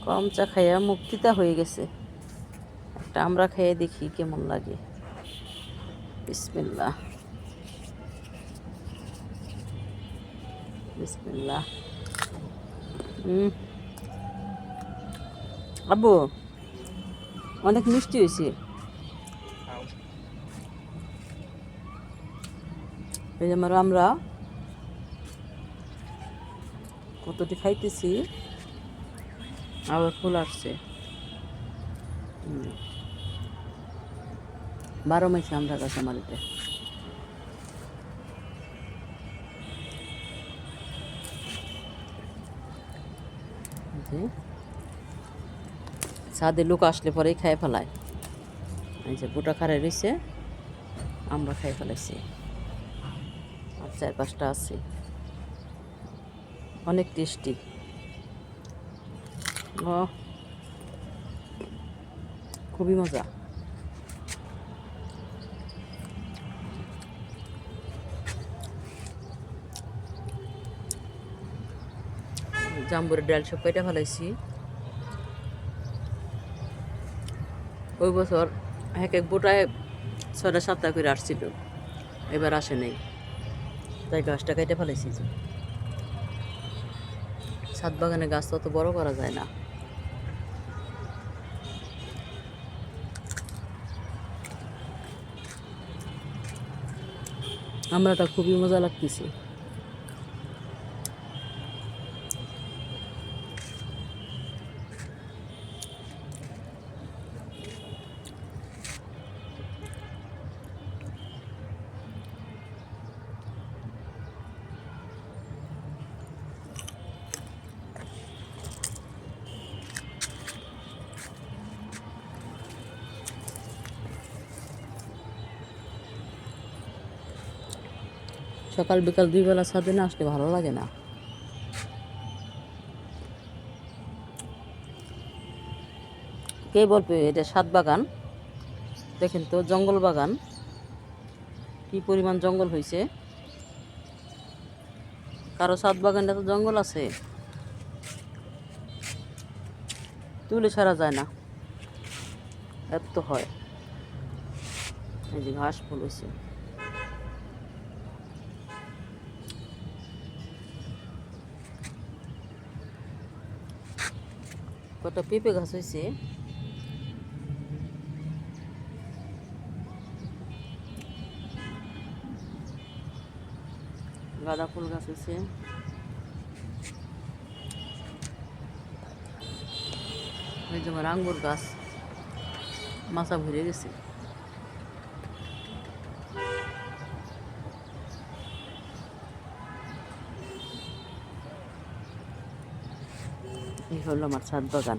কম চা খাইয়া মুক্তিটা হয়ে গেছে। একটা আমরা খেয়ে দেখি কেমন লাগে। বিসমিল্লাহ বিসমিল্লাহ। আব্বু অনেক মিষ্টি হয়েছে। এই যে আমরা কতটি খাইতেছি, আবার ফুল আসছে। 12 মাসে আমরা গাছ আমার এতে। ছাদে লোক আসলে পরেই খাই ফেলায়। এই যে বুটা খাড়াই রয়েছে, আমরা খাই ফেলাইছি। আর 4-5টা আছে, অনেক টেস্টি। ও খুবই মজা। জাম্বুরের ডাল সব কেটে ফেলাইছি। ওই বছর এক বুটায় 6টা-7টা করে আসছিল, এবার আসে নাই, তাই গাছটা কেটে ফেলাইছি। যে ছাদ বাগানে গাছ তত বড় করা যায় না। আমরাটা খুবই মজা লাগতেছে। সকাল বিকাল 2 বেলা ছাদে না আসলে ভালো লাগে না। কে বলবে এটা ছাদ বাগান? দেখেন তো জঙ্গল বাগান, কি পরিমাণ জঙ্গল হয়েছে। কারো ছাদ বাগানটা তো জঙ্গল আছে, তুলে ছাড়া যায় না, এত হয়। এই যে ঘাস ফুল হয়েছে। কটা পেঁপে গাছ হয়েছে। গাঁদা ফুল গাছ হয়েছে। এই যে আমার আঙ্গুর গাছ মাচা ভরে গেছে। এই হলো আমার ছাদ বাগান।